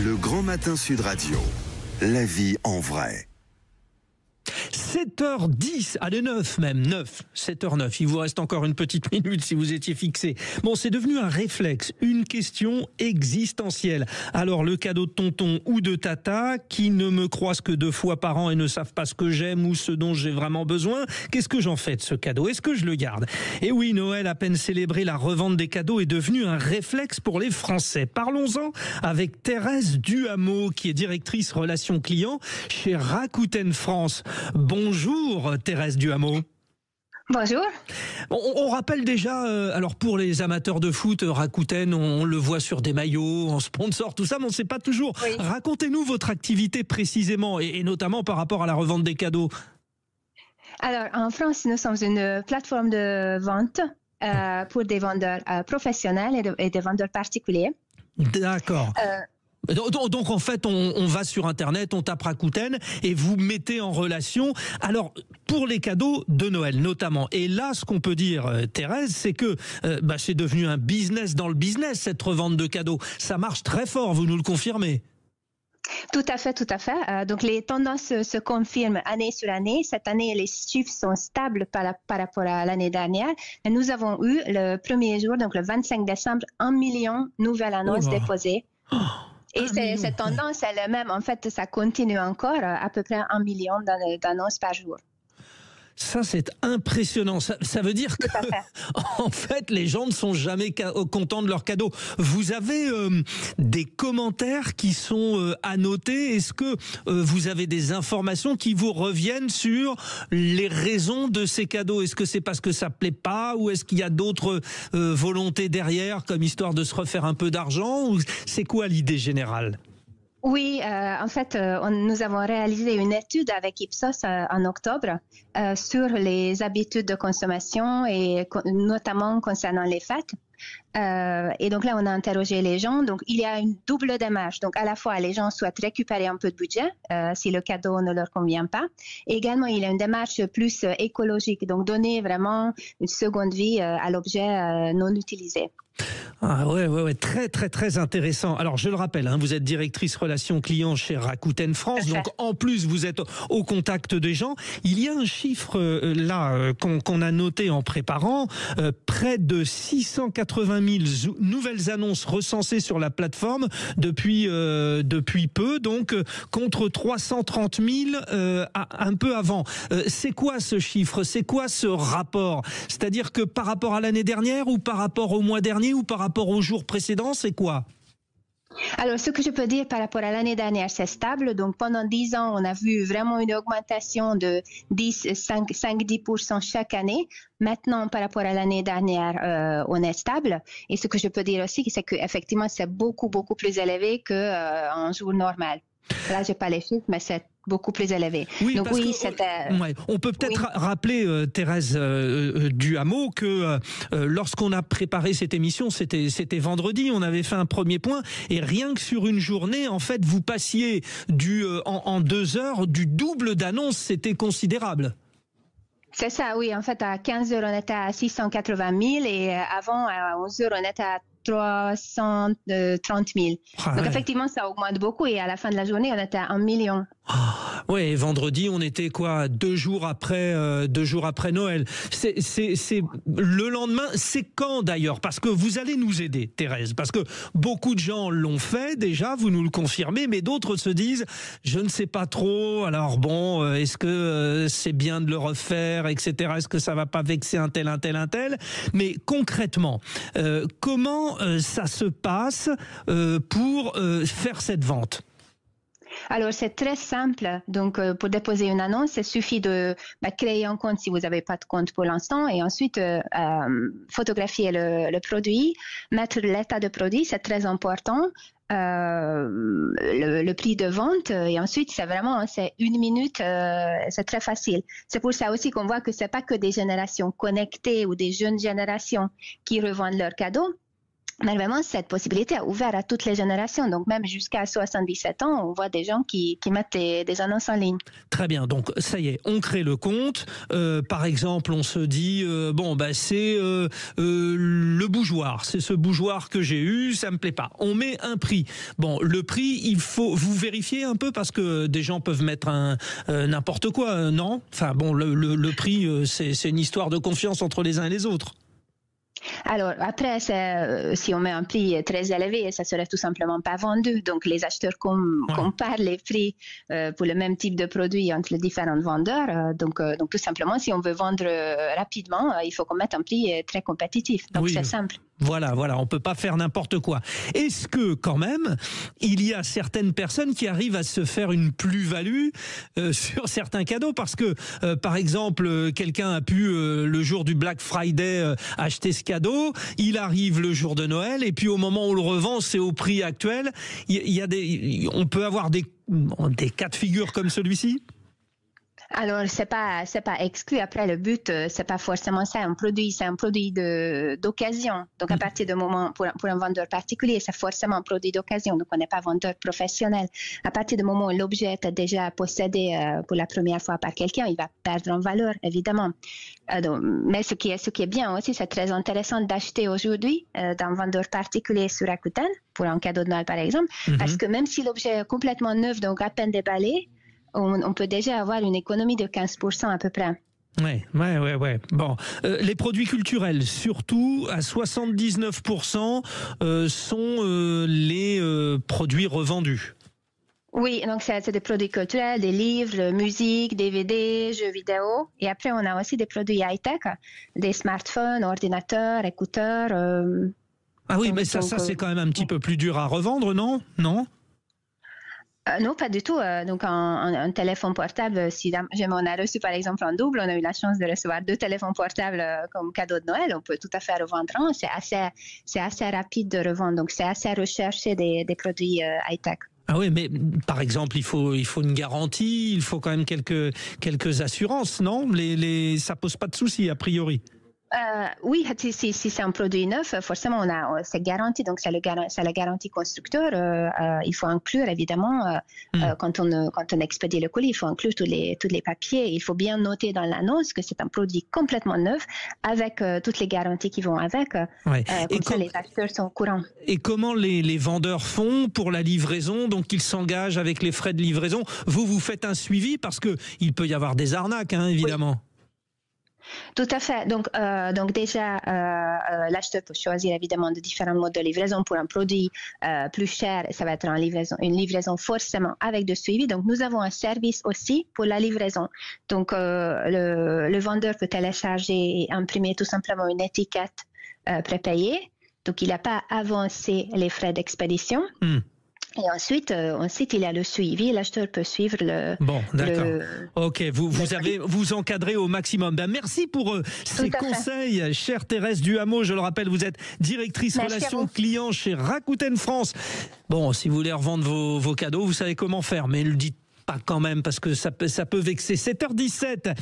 Le Grand Matin Sud Radio. La vie en vrai. 7h10, allez 9 même, 9, 7h09, il vous reste encore une petite minute si vous étiez fixé. Bon, c'est devenu un réflexe, une question existentielle. Alors, le cadeau de tonton ou de tata, qui ne me croisent que 2 fois par an et ne savent pas ce que j'aime ou ce dont j'ai vraiment besoin, qu'est-ce que j'en fais de ce cadeau? Est-ce que je le garde? Et oui, Noël, à peine célébré, la revente des cadeaux est devenue un réflexe pour les Français. Parlons-en avec Thérèse Duhameau, qui est directrice relations clients chez Rakuten France. Bonjour Thérèse Duhameau. Bonjour. On rappelle déjà, alors pour les amateurs de foot, Rakuten, on le voit sur des maillots, en sponsor, tout ça, mais on ne sait pas toujours. Oui. Racontez-nous votre activité précisément, et notamment par rapport à la revente des cadeaux. Alors, en France, nous sommes une plateforme de vente pour des vendeurs professionnels et des vendeurs particuliers. D'accord. Donc en fait, on va sur Internet, on tape Rakuten et vous mettez en relation. Alors, pour les cadeaux de Noël notamment. Et là, ce qu'on peut dire, Thérèse, c'est que c'est devenu un business dans le business, cette revente de cadeaux. Ça marche très fort, vous nous le confirmez? Tout à fait, tout à fait. Donc les tendances se confirment année sur année. Cette année, les chiffres sont stables par rapport à l'année dernière. Et nous avons eu le premier jour, donc le 25 décembre, 1 million de nouvelles annonces déposées. Et cette tendance, elle est même, en fait, ça continue encore, à peu près 1 million d'annonces par jour. Ça, c'est impressionnant. Ça veut dire que, en fait, les gens ne sont jamais contents de leurs cadeaux. Vous avez des commentaires qui sont annotés. Est-ce que vous avez des informations qui vous reviennent sur les raisons de ces cadeaux? Est-ce que c'est parce que ça plaît pas, ou est-ce qu'il y a d'autres volontés derrière, comme histoire de se refaire un peu d'argent? Ou c'est quoi l'idée générale? Oui, en fait, nous avons réalisé une étude avec Ipsos en octobre sur les habitudes de consommation et notamment concernant les fêtes. Et donc là, on a interrogé les gens. Donc, il y a une double démarche. Donc, à la fois, les gens souhaitent récupérer un peu de budget si le cadeau ne leur convient pas. Et également, il y a une démarche plus écologique. Donc, donner vraiment une seconde vie à l'objet non utilisé. Ah ouais, très très très intéressant. Alors je le rappelle, vous êtes directrice relations clients chez Rakuten France, donc en plus vous êtes au contact des gens. Il y a un chiffre là qu'on a noté en préparant, près de 680 000 nouvelles annonces recensées sur la plateforme depuis peu, donc contre 330 000 un peu avant. C'est quoi ce chiffre? C'est quoi ce rapport? C'est-à-dire que par rapport à l'année dernière, ou par rapport au mois dernier, ou par rapport au jour précédent, c'est quoi? Alors, ce que je peux dire par rapport à l'année dernière, c'est stable. Donc, pendant 10 ans, on a vu vraiment une augmentation de 5-10% chaque année. Maintenant, par rapport à l'année dernière, on est stable. Et ce que je peux dire aussi, c'est qu'effectivement, c'est beaucoup plus élevé qu'un jour normal. Là, je n'ai pas les chiffres, mais c'est beaucoup plus élevé. Oui, donc oui, on peut peut-être rappeler, Thérèse Duhameau, que lorsqu'on a préparé cette émission, c'était vendredi, on avait fait un premier point, et rien que sur une journée, en fait, vous passiez en 2 heures du double d'annonces, c'était considérable. C'est ça, oui. En fait, à 15 heures, on était à 680 000 et avant, à 11 heures, on était à 330 000. Donc, effectivement, ça augmente beaucoup et à la fin de la journée, on était à 1 million. Oui, vendredi, on était quoi, 2 jours après Noël. C'est le lendemain. C'est quand d'ailleurs? Parce que vous allez nous aider, Thérèse. Parce que beaucoup de gens l'ont fait déjà, vous nous le confirmez, mais d'autres se disent, je ne sais pas trop. Alors bon, est-ce que c'est bien de le refaire, etc. Est-ce que ça va pas vexer un tel? Mais concrètement, comment ça se passe pour faire cette vente? Alors, c'est très simple. Donc, pour déposer une annonce, il suffit de créer un compte si vous n'avez pas de compte pour l'instant et ensuite photographier le produit, mettre l'état de produit, c'est très important. Le prix de vente et ensuite c'est 1 minute, c'est très facile. C'est pour ça aussi qu'on voit que c'est pas que des générations connectées ou des jeunes générations qui revendent leurs cadeaux. Mais vraiment, cette possibilité est ouverte à toutes les générations. Donc, même jusqu'à 77 ans, on voit des gens qui mettent des annonces en ligne. Très bien. Donc, ça y est, on crée le compte. Par exemple, on se dit, c'est le bougeoir. C'est ce bougeoir que j'ai eu, ça me plaît pas. On met un prix. Bon, le prix, il faut vous vérifier un peu parce que des gens peuvent mettre n'importe quoi, non? Enfin, bon, le prix, c'est une histoire de confiance entre les uns et les autres. Alors après, si on met un prix très élevé, ça serait tout simplement pas vendu. Donc les acheteurs comparent les prix pour le même type de produit entre les différents vendeurs. Donc tout simplement, si on veut vendre rapidement, il faut qu'on mette un prix très compétitif. Donc c'est simple. Voilà, on peut pas faire n'importe quoi. Est-ce que quand même, il y a certaines personnes qui arrivent à se faire une plus-value sur certains cadeaux parce que, par exemple, quelqu'un a pu le jour du Black Friday acheter ce cadeau, il arrive le jour de Noël et puis au moment où on le revend, c'est au prix actuel. On peut avoir des cas de figure comme celui-ci? Alors, c'est pas exclu. Après, le but, c'est pas forcément ça. C'est un produit d'occasion. Donc, à partir du moment, pour un vendeur particulier, c'est forcément un produit d'occasion. Donc, on n'est pas vendeur professionnel. À partir du moment où l'objet est déjà possédé pour la première fois par quelqu'un, il va perdre en valeur, évidemment. Mais ce qui est bien aussi, c'est très intéressant d'acheter aujourd'hui d'un vendeur particulier sur Rakuten, pour un cadeau de Noël, par exemple, parce que même si l'objet est complètement neuf, donc à peine déballé, on peut déjà avoir une économie de 15% à peu près. Ouais. Bon, les produits culturels, surtout à 79%, sont les produits revendus. Oui, donc c'est des produits culturels, des livres, musique, DVD, jeux vidéo. Et après, on a aussi des produits high-tech, des smartphones, ordinateurs, écouteurs. Ah oui, mais ça c'est quand même un petit peu plus dur à revendre, non? Non, pas du tout. Donc, un téléphone portable, si jamais on a reçu par exemple un double, on a eu la chance de recevoir 2 téléphones portables comme cadeau de Noël, on peut tout à fait revendre un. C'est assez rapide de revendre, donc c'est assez recherché des produits high-tech. Ah oui, mais par exemple, il faut une garantie, il faut quand même quelques assurances, non? Ça pose pas de souci a priori. Oui, si c'est un produit neuf, forcément, c'est garanti, donc c'est la garantie constructeur. Il faut inclure, évidemment, quand on expédie le colis, il faut inclure tous les papiers. Il faut bien noter dans l'annonce que c'est un produit complètement neuf, avec toutes les garanties qui vont avec. Comme ça, les acheteurs sont au courant. Et comment les vendeurs font pour la livraison? Donc, ils s'engagent avec les frais de livraison. Vous faites un suivi parce qu'il peut y avoir des arnaques, hein, évidemment. Oui. Tout à fait. Donc déjà, l'acheteur peut choisir évidemment de différents modes de livraison. Pour un produit plus cher, ça va être une livraison forcément avec de suivi. Donc, nous avons un service aussi pour la livraison. Donc, le vendeur peut télécharger et imprimer tout simplement une étiquette prépayée. Donc, il n'a pas avancé les frais d'expédition. Et ensuite, il y a le suivi. L'acheteur peut suivre le... Bon, d'accord. Ok, vous encadrez au maximum. Merci pour ces conseils, chère Thérèse Duhameau. Je le rappelle, vous êtes directrice relations clients chez Rakuten France. Bon, si vous voulez revendre vos cadeaux, vous savez comment faire, mais ne le dites pas quand même parce que ça peut vexer. 7h17.